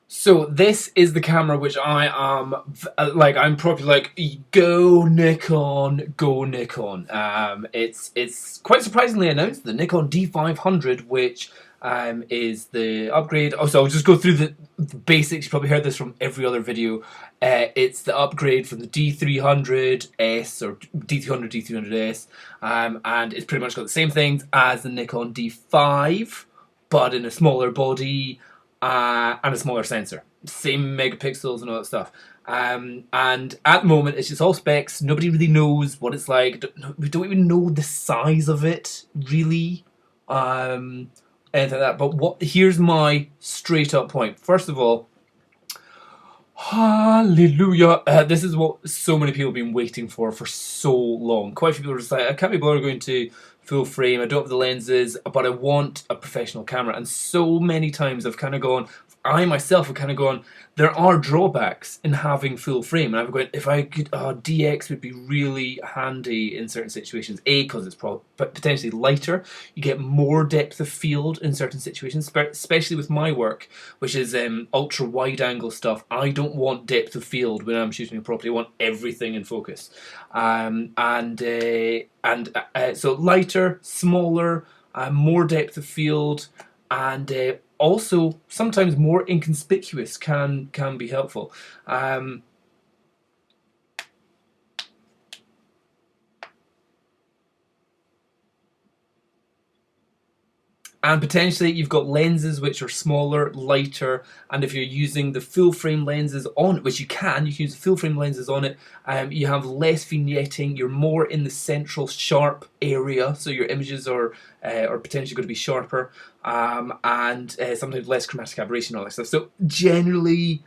So this is the camera which I am like. I'm probably like, go Nikon, go Nikon. It's quite surprisingly announced the Nikon D500, which is the upgrade. Oh, so I'll just go through the basics. You probably heard this from every other video. It's the upgrade from the D300S or D300 D300S, and it's pretty much got the same things as the Nikon D5, but in a smaller body and a smaller sensor. Same megapixels and all that stuff. And at the moment, it's just all specs. Nobody really knows what it's like. We don't even know the size of it, really. Anything like that. But here's my straight up point. First of all, hallelujah. This is what so many people have been waiting for so long. Quite a few people are just like, I can't be bothered going to full frame, I don't have the lenses, but I want a professional camera. And so many times I've kind of gone, I myself have kind of gone, there are drawbacks in having full frame. And I've gone, if I could, DX would be really handy in certain situations. A, because it's potentially lighter. You get more depth of field in certain situations, especially with my work, which is ultra wide angle stuff. I don't want depth of field when I'm shooting properly. I want everything in focus. So lighter, smaller, more depth of field, and also sometimes more inconspicuous can be helpful. And potentially you've got lenses which are smaller, lighter, and if you're using the full frame lenses on it, which you can use the full frame lenses on it, you have less vignetting, you're more in the central sharp area, so your images are potentially going to be sharper, and sometimes less chromatic aberration and all that stuff. So generally,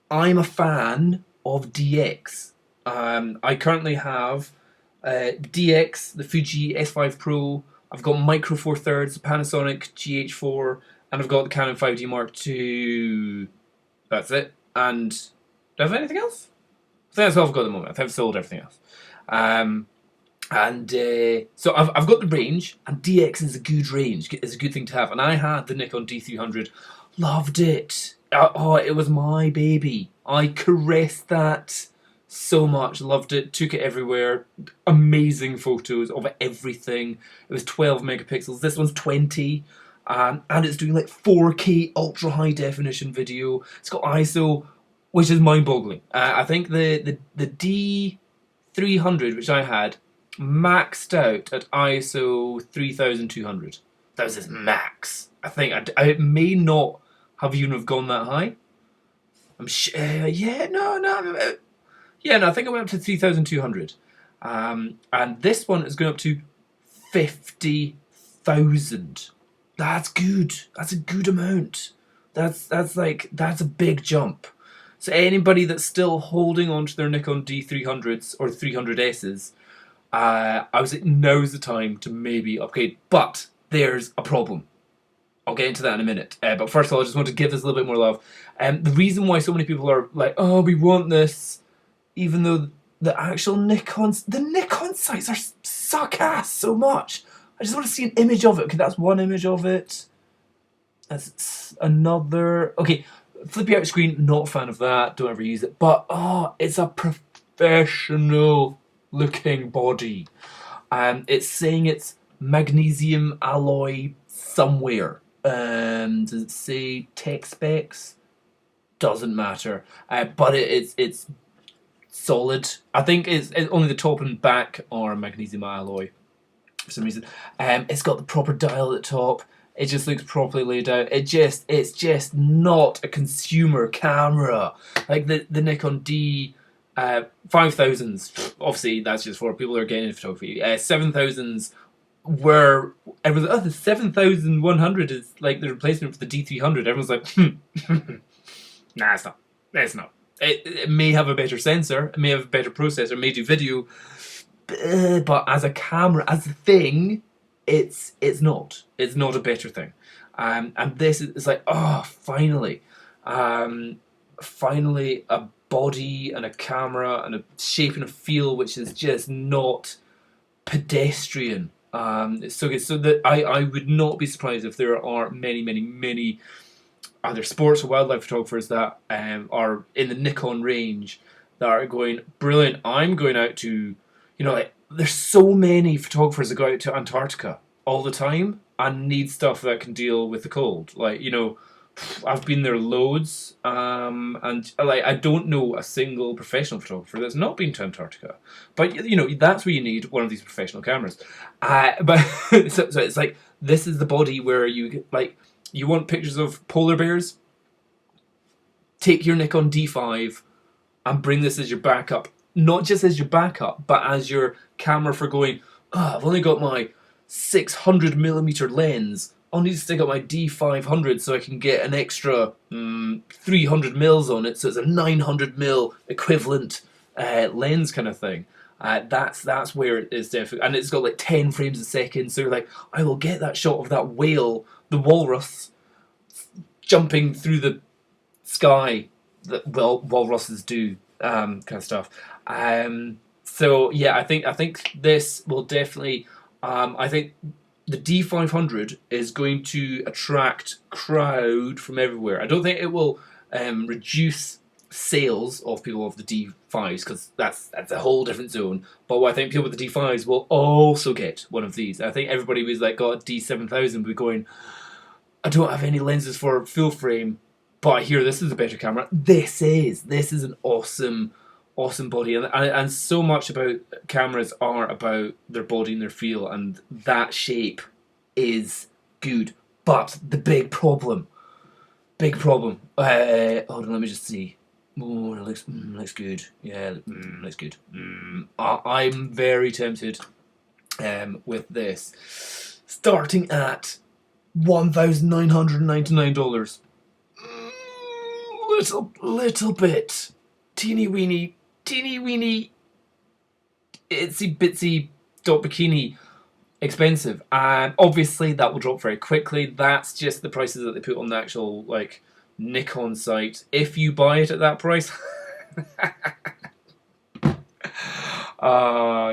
I'm a fan of DX. I currently have DX, the Fuji S5 Pro. I've got Micro Four Thirds, Panasonic GH4, and I've got the Canon 5D Mark II. That's it. And do I have anything else? I think that's all I've got at the moment. I think I've sold everything else. So I've got the range, and DX is a good range. It's a good thing to have. And I had the Nikon D300, loved it. Oh, it was my baby. I caressed that so much, loved it, took it everywhere. Amazing photos of everything. It was 12 megapixels. This one's 20. And it's doing like 4K ultra high definition video. It's got ISO, which is mind boggling. I think the D300, which I had, maxed out at ISO 3200. That was its max. I think I may not have even have gone that high. Yeah, no. Yeah, no, I think I went up to 3,200. And this one is going up to 50,000. That's good. That's a good amount. That's a big jump. So anybody that's still holding on to their Nikon D300s or 300Ss, I was like, now's the time to maybe upgrade. But there's a problem. I'll get into that in a minute. But first of all, I just want to give this a little bit more love. The reason why so many people are like, oh, we want this, even though the actual the Nikon sites suck ass so much. I just want to see an image of it. Okay, that's one image of it. That's another. Okay, flippy out screen, not a fan of that. Don't ever use it. But, it's a professional looking body. It's saying it's magnesium alloy somewhere. Does it say tech specs? Doesn't matter. But it's solid. I think it's only the top and back are magnesium alloy for some reason. It's got the proper dial at the top. It just looks properly laid out. It's just not a consumer camera like the Nikon D 5000s. Obviously, that's just for people who are getting into photography. 7000s were everyone's like, oh, the 7100 is like the replacement for the D300. Everyone's like, nah, it's not. It's not. It may have a better sensor, it may have a better processor, it may do video, but as a camera, as a thing, it's not. It's not a better thing. And this is like, oh, finally. Finally a body and a camera and a shape and a feel which is just not pedestrian. It's so good. So that I would not be surprised if there are many either sports or wildlife photographers that are in the Nikon range that are going, brilliant, I'm going out to, like, there's so many photographers that go out to Antarctica all the time and need stuff that can deal with the cold. Like, I've been there loads, and like I don't know a single professional photographer that's not been to Antarctica. But that's where you need one of these professional cameras. But so it's like, this is the body where you want pictures of polar bears. Take your Nikon D5 and bring this as your backup. Not just as your backup, but as your camera for going, I've only got my 600mm lens. I'll need to stick up my D500 so I can get an extra 300mm on it, so it's a 900mm equivalent lens kind of thing. That's where it is difficult, and it's got like 10 frames a second. So you're like, I will get that shot of that whale, the walrus, jumping through the sky that walruses do, kind of stuff. So yeah, I think this will definitely. I think the D500 is going to attract crowd from everywhere. I don't think it will reduce sales of people of the D5s, because that's a whole different zone. But I think people with the D5s will also get one of these. I think everybody who's like got a D7000 will be going, I don't have any lenses for full frame, but I hear this is a better camera. This is an awesome body, and so much about cameras are about their body and their feel, and that shape is good. But the big problem. Hold on, let me just see. Oh, it looks good. Yeah, looks good. I'm very tempted with this, starting at $1,999. Little bit, teeny weeny, itsy bitsy dot bikini expensive, and obviously that will drop very quickly. That's just the prices that they put on the actual Nikon site. If you buy it at that price,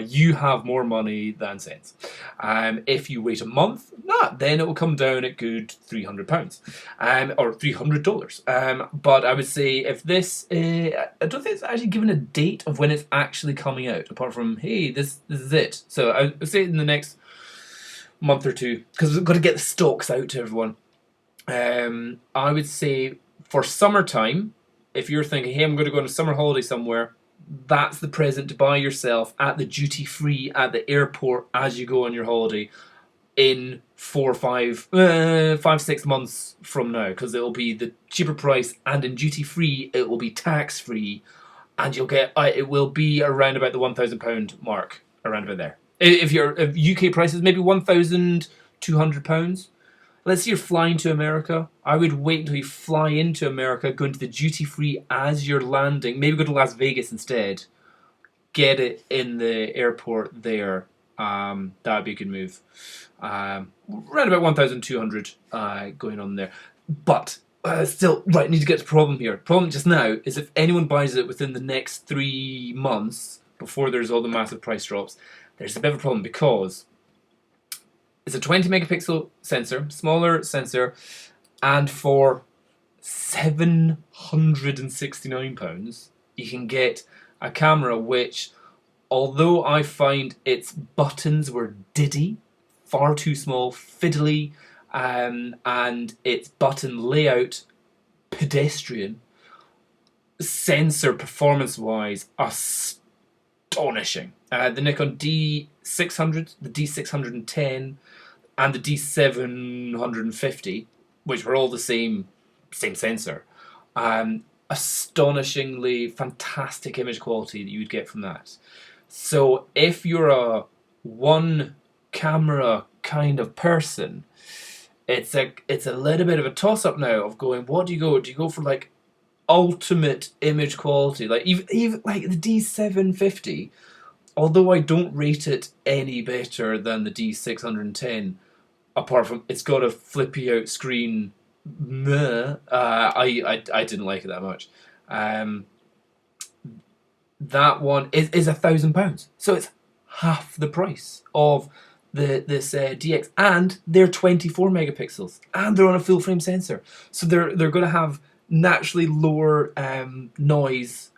you have more money than sense. If you wait a month, then it will come down at good £300, or $300. But I would say if this, I don't think it's actually given a date of when it's actually coming out, apart from, hey, this is it. So I would say in the next month or two, because we've got to get the stocks out to everyone. I would say for summertime, if you're thinking, hey, I'm going to go on a summer holiday somewhere, that's the present to buy yourself at the duty free at the airport as you go on your holiday in 5, 6 months from now, because it'll be the cheaper price, and in duty free it will be tax free, and you'll get it will be around about the £1,000 mark, around about there. If UK prices, maybe £1,200. Let's say you're flying to America. I would wait until you fly into America, go into the duty free as you're landing. Maybe go to Las Vegas instead. Get it in the airport there. That would be a good move. Around about 1,200 going on there. But still, right, need to get to the problem here. Problem just now is if anyone buys it within the next 3 months, before there's all the massive price drops, there's a bit of a problem, because it's a 20 megapixel sensor, smaller sensor, and for £769 you can get a camera which, although I find its buttons were diddy, far too small, fiddly, and its button layout pedestrian, sensor performance wise astonishing. The Nikon D600, the D610, and the D750, which were all the same sensor, astonishingly fantastic image quality that you would get from that. So if you're a one camera kind of person, it's a little bit of a toss up now of going, what do you go? Do you go for like ultimate image quality, like even like the D750? Although I don't rate it any better than the D610, apart from it's got a flippy out screen. I didn't like it that much. That one is £1,000, so it's half the price of this DX, and they're 24 megapixels, and they're on a full frame sensor, so they're going to have naturally lower noise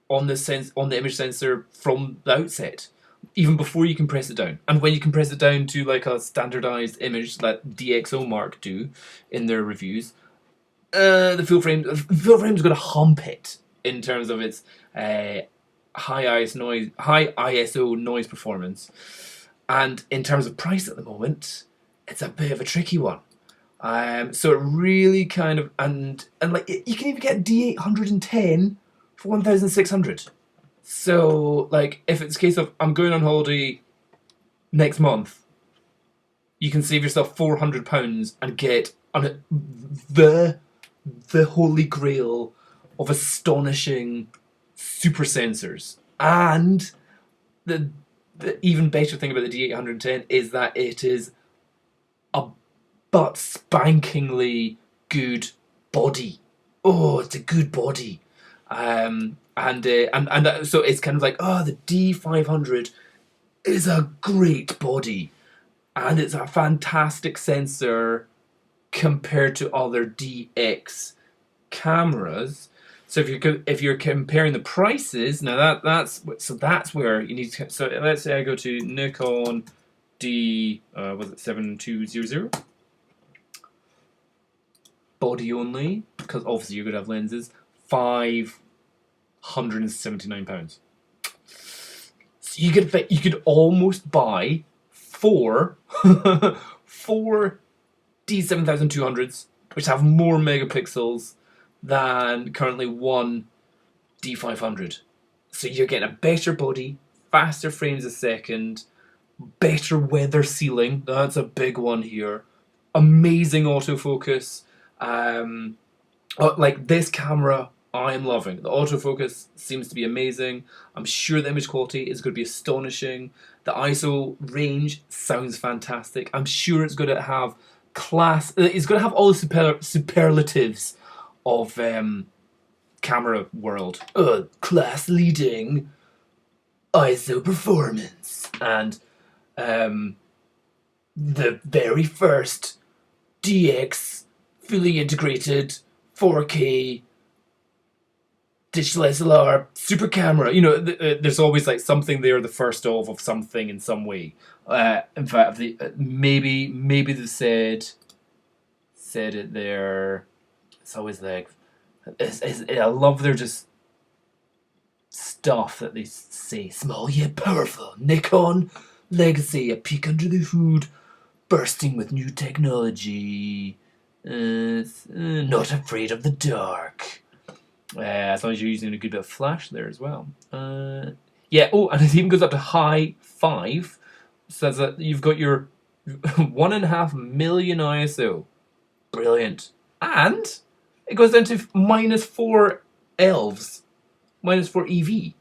on the image sensor from the outset, even before you compress it down. And when you compress it down to like a standardized image that DxO Mark do in their reviews, the full frame's going to hump it in terms of its high ISO noise performance. And in terms of price at the moment, it's a bit of a tricky one. So it really kind of, and like you can even get D810 for 1,600. So like if it's a case of I'm going on holiday next month, you can save yourself £400 and get the holy grail of astonishing super sensors. And the even better thing about the D810 is that it is a butt spankingly good body. Oh, it's a good body. So it's kind of like, oh, the D500 is a great body, and it's a fantastic sensor compared to other DX cameras. So if you're comparing the prices, now that's where you need to. So let's say I go to Nikon D 7200 body only, because obviously you're gonna have lenses. £579. So you could almost buy four D7200s, which have more megapixels than currently one D500. So you're getting a better body, faster frames a second, better weather sealing. That's a big one here. Amazing autofocus. Like this camera, I am loving. The autofocus seems to be amazing. I'm sure the image quality is going to be astonishing. The ISO range sounds fantastic. I'm sure it's going to have it's going to have all the superlatives of camera world. Class leading ISO performance, and the very first DX fully integrated 4K digital SLR super camera. You know, there's always like something there, the first of something in some way. In fact, maybe they've said it there. It's always like, I love their just stuff that they say. Small yet powerful. Nikon legacy, a peek under the hood, bursting with new technology. Not afraid of the dark. As long as you're using a good bit of flash there as well. Yeah. Oh, and it even goes up to high 5. Says that you've got your 1.5 million ISO. Brilliant. And it goes down to -4 elves, -4 EV.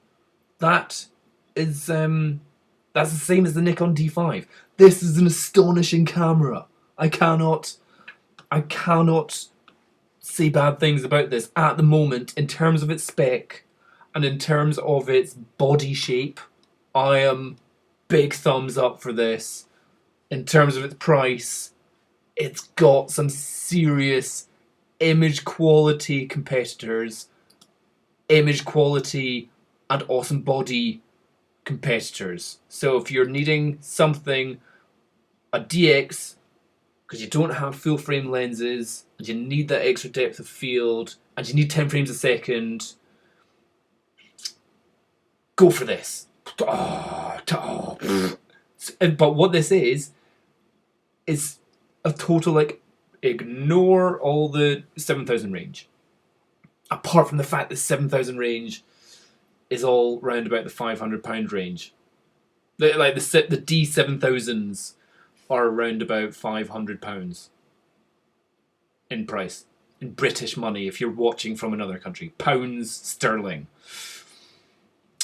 That is that's the same as the Nikon D5. This is an astonishing camera. I cannot say bad things about this at the moment in terms of its spec and in terms of its body shape. I am big thumbs up for this. In terms of its price, it's got some serious image quality competitors, image quality and awesome body competitors. So if you're needing something, a DX, because you don't have full frame lenses and you need that extra depth of field and you need 10 frames a second, go for this. But what this is a total, like, ignore all the 7,000 range. Apart from the fact that 7,000 range is all round about the £500 range. Like the D7000s are around about £500 in price, in British money, if you're watching from another country. Pounds sterling.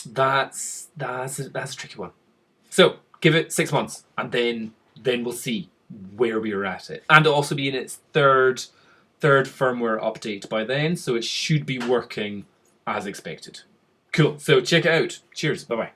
That's a tricky one. So give it 6 months, and then we'll see where we are at it. And it'll also be in its third firmware update by then, so it should be working as expected. Cool. So check it out. Cheers. Bye bye.